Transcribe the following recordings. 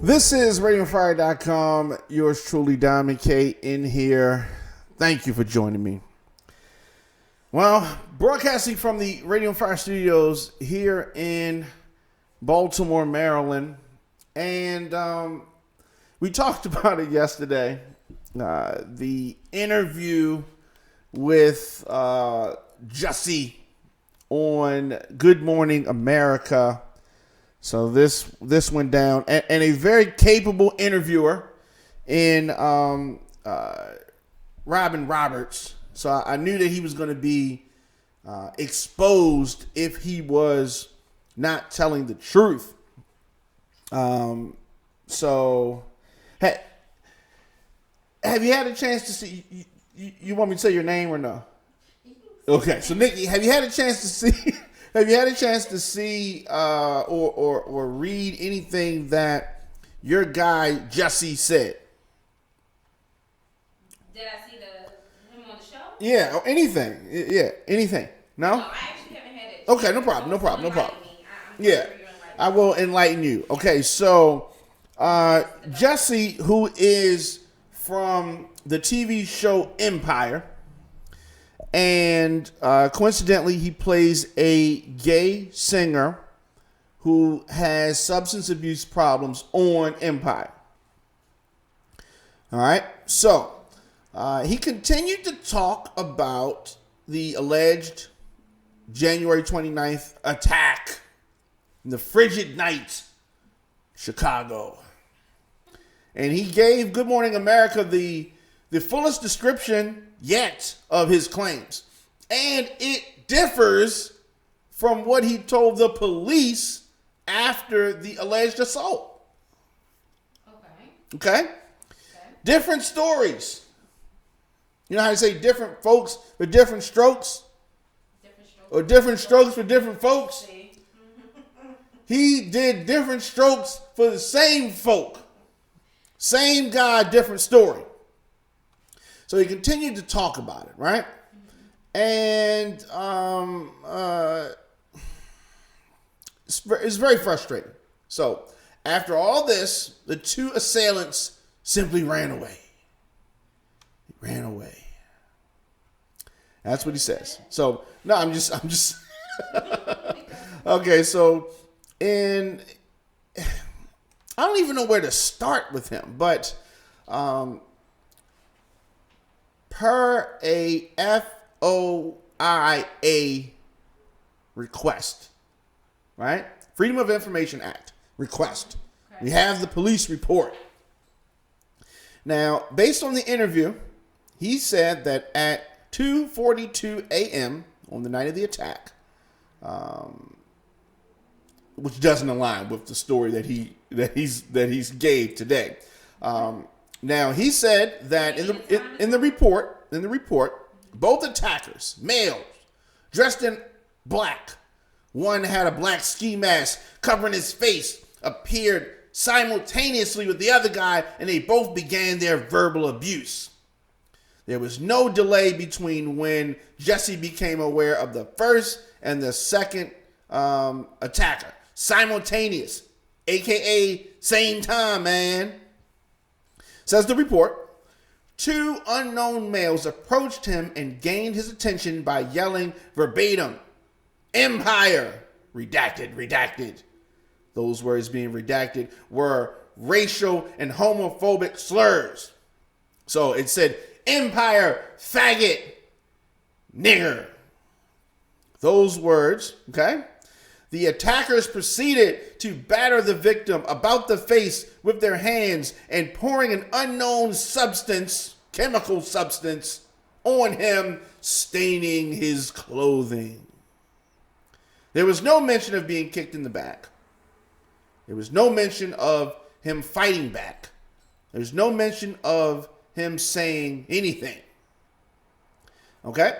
This is Radioonfire.com. Yours truly, Diamond K, in here. Thank you for joining me. Well, broadcasting from the Radioonfire studios here in Baltimore, Maryland. And we talked about it yesterday. The interview with Jussie on Good Morning America. So this went down, and a very capable interviewer in Robin Roberts. So I knew that he was going to be exposed if he was not telling the truth. So have you had a chance to see? You want me to say your name or no? Okay, so Nikki, have you had a chance to see? Have you had a chance to see or read anything that your guy Jussie said? Did I see him on the show? Yeah, or anything. Yeah, anything. No? No, I actually haven't had it. Okay, no problem. Yeah, I will enlighten you. Okay, so Jussie, who is from the TV show Empire, and coincidentally, he plays a gay singer who has substance abuse problems on Empire. All right. So he continued to talk about the alleged January 29th attack in the frigid night, Chicago. And he gave Good Morning America the fullest description yet of his claims. And it differs from what he told the police after the alleged assault. Okay? Different stories. You know how they say different folks for different strokes? Or different strokes for different folks? He did different strokes for the same folk. Same guy, different story. So he continued to talk about it, right? And it's very frustrating. So after all this, the two assailants simply ran away. He ran away. That's what he says. So no, I'm just okay. So I don't even know where to start with him, but per a FOIA request, right? Freedom of Information Act request. Okay. We have the police report. Now, based on the interview, he said that at 2:42 a.m. on the night of the attack, which doesn't align with the story that he's gave today. Now he said that in the report, both attackers, males, dressed in black, one had a black ski mask covering his face, appeared simultaneously with the other guy, and they both began their verbal abuse. There was no delay between when Jussie became aware of the first and the second attacker. Simultaneous, aka same time, man. Says the report, two unknown males approached him and gained his attention by yelling verbatim, "Empire," redacted, redacted. Those words being redacted were racial and homophobic slurs. So it said, "Empire, faggot, nigger." Those words, okay? The attackers proceeded to batter the victim about the face with their hands and pouring an unknown substance, chemical substance, on him, staining his clothing. There was no mention of being kicked in the back. There was no mention of him fighting back. There's no mention of him saying anything. Okay?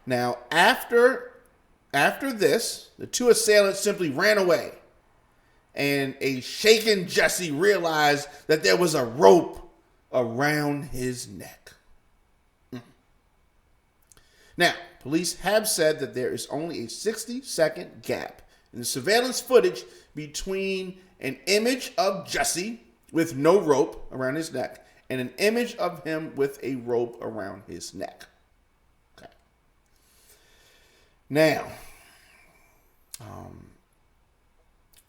Now, after this, the two assailants simply ran away, and a shaken Jussie realized that there was a rope around his neck. Now, police have said that there is only a 60-second gap in the surveillance footage between an image of Jussie with no rope around his neck and an image of him with a rope around his neck. Okay. Now,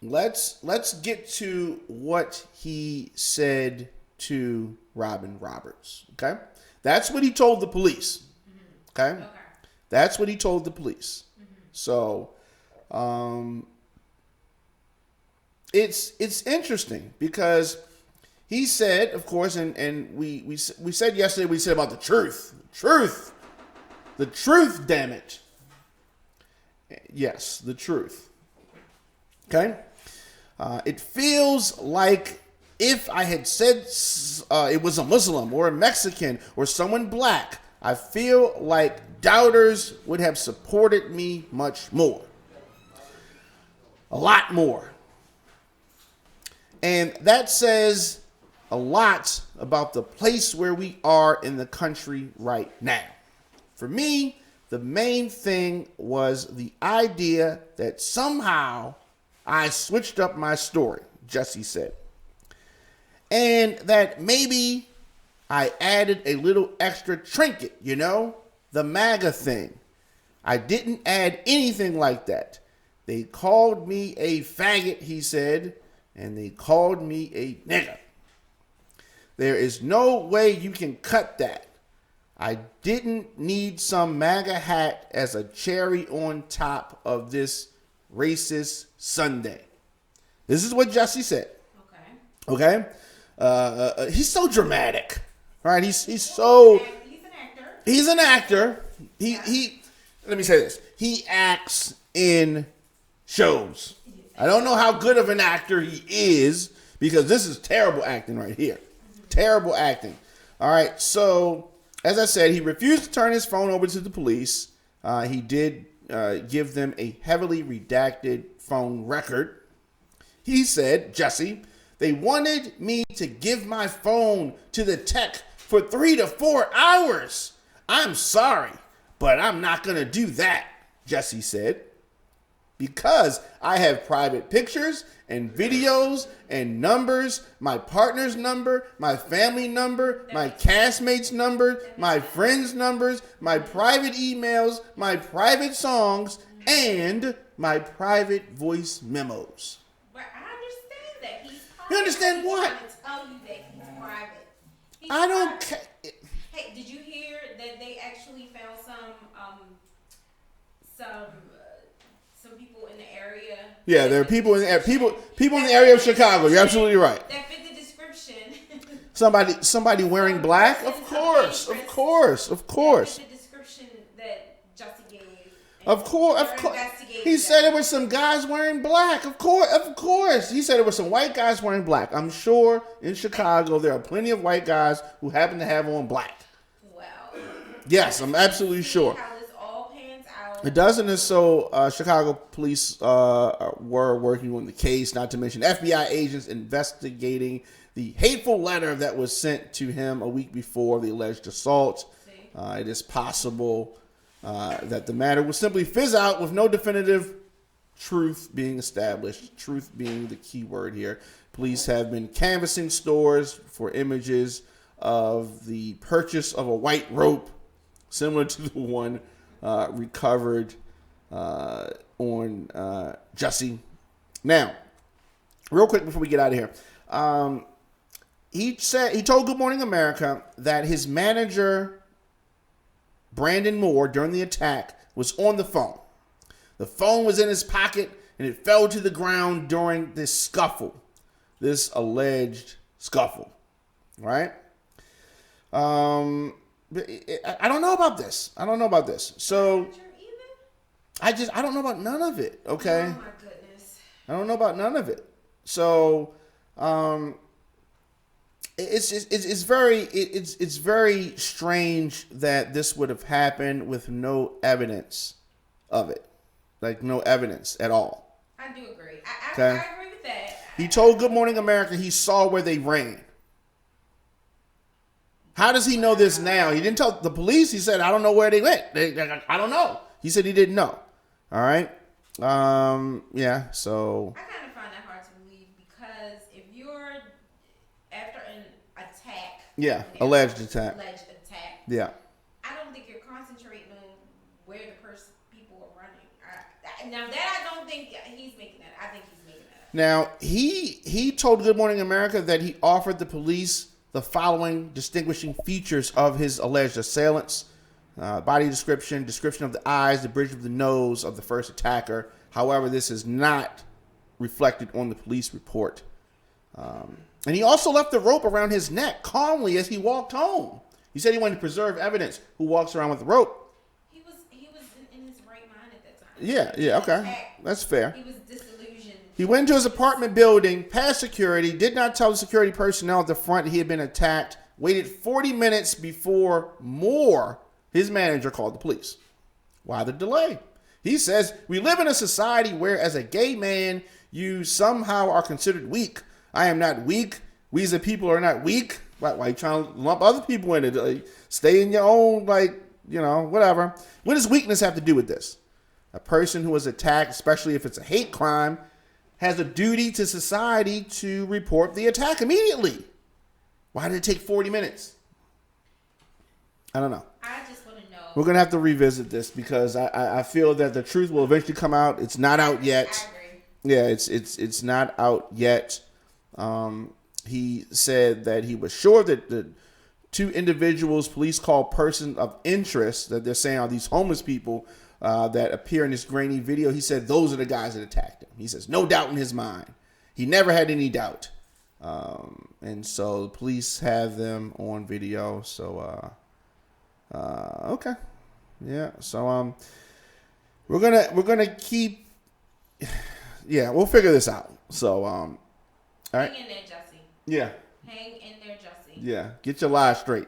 let's get to what he said to Robin Roberts. Okay, that's what he told the police. Okay, that's what he told the police. So, it's interesting because he said, of course, and we said yesterday, we said about the truth. The truth, damn it. Yes, the truth. Okay? It feels like if I had said it was a Muslim or a Mexican or someone black, I feel like doubters would have supported me much more. A lot more. And that says a lot about the place where we are in the country right now. For me, the main thing was the idea that somehow I switched up my story, Jussie said. And that maybe I added a little extra trinket, the MAGA thing. I didn't add anything like that. They called me a faggot, he said, and they called me a nigger. There is no way you can cut that. I didn't need some MAGA hat as a cherry on top of this racist Sunday. This is what Jussie said. Okay? He's so dramatic, right? He's so... He's an actor. He let me say this. He acts in shows. I don't know how good of an actor he is because this is terrible acting right here. Terrible acting. All right. So, as I said, he refused to turn his phone over to the police. He did give them a heavily redacted phone record. He said, Jussie, they wanted me to give my phone to the tech for 3 to 4 hours. I'm sorry, but I'm not going to do that, Jussie said. Because I have private pictures and videos and numbers, my partner's number, my family number, my castmates' number, my friends' numbers, my private emails, my private songs, and my private voice memos. But I understand that. You understand what? Trying to tell you that he's private. I don't care. Hey, did you hear that they actually found some people in the area? Yeah, there are people in the area of Chicago. You're absolutely right. That fit the description. Somebody wearing black? Of course. That fit the description that Jussie gave. Of course. He said it was some guys wearing black. Of course. He said it was some white guys wearing black. I'm sure in Chicago there are plenty of white guys who happen to have on black. Wow. Yes, I'm absolutely sure. How this all pans out. It doesn't, and so Chicago police were working on the case, not to mention FBI agents investigating the hateful letter that was sent to him a week before the alleged assault. It is possible that the matter will simply fizz out with no definitive truth being established, truth being the key word here. Police have been canvassing stores for images of the purchase of a white rope similar to the one recovered on Jussie. Now, real quick before we get out of here, he told Good Morning America that his manager, Brandon Moore, during the attack was on the phone. The phone was in his pocket and it fell to the ground during this scuffle, this alleged scuffle, right? I don't know about this. So I don't know about none of it. Okay. Oh my goodness. I don't know about none of it. So, it's very strange that this would have happened with no evidence of it, like no evidence at all. I do agree. I Okay. agree with that. He told Good Morning America he saw where they ran. How does he know this now? He didn't tell the police. He said, I don't know where they went. I don't know. He said he didn't know. All right. Yeah. So. I kind of find that hard to believe because if you're Yeah, Now, alleged attack. Alleged attack. Yeah. I don't think you're concentrating on where the people are running. Now that I don't think he's making that. I think he's making that up. Now he told Good Morning America that he offered the police the following distinguishing features of his alleged assailants: body description of the eyes, the bridge of the nose of the first attacker. However, this is not reflected on the police report. And he also left the rope around his neck calmly as he walked home. He said he wanted to preserve evidence. Who walks around with the rope? He was in his right mind at that time. Yeah, okay. That's fair. He was disillusioned. He went into his apartment building, past security, did not tell the security personnel at the front he had been attacked, waited 40 minutes before his manager called the police. Why the delay? He says, we live in a society where as a gay man, you somehow are considered weak. I am not weak. We as a people are not weak. Why are you trying to lump other people in it? Like, stay in your own, whatever. What does weakness have to do with this? A person who is attacked, especially if it's a hate crime, has a duty to society to report the attack immediately. Why did it take 40 minutes? I don't know. I just want to know. We're going to have to revisit this because I feel that the truth will eventually come out. It's not out yet. I agree. Yeah, it's not out yet. He said that he was sure that the two individuals police call person of interest that they're saying are these homeless people that appear in this grainy video. He said those are the guys that attacked him. He says no doubt in his mind. He never had any doubt. And so the police have them on video. So okay. Yeah. So we're gonna keep we'll figure this out. So all right. Hang in there, Jussie. Yeah. Hang in there, Jussie. Yeah. Get your lies straight.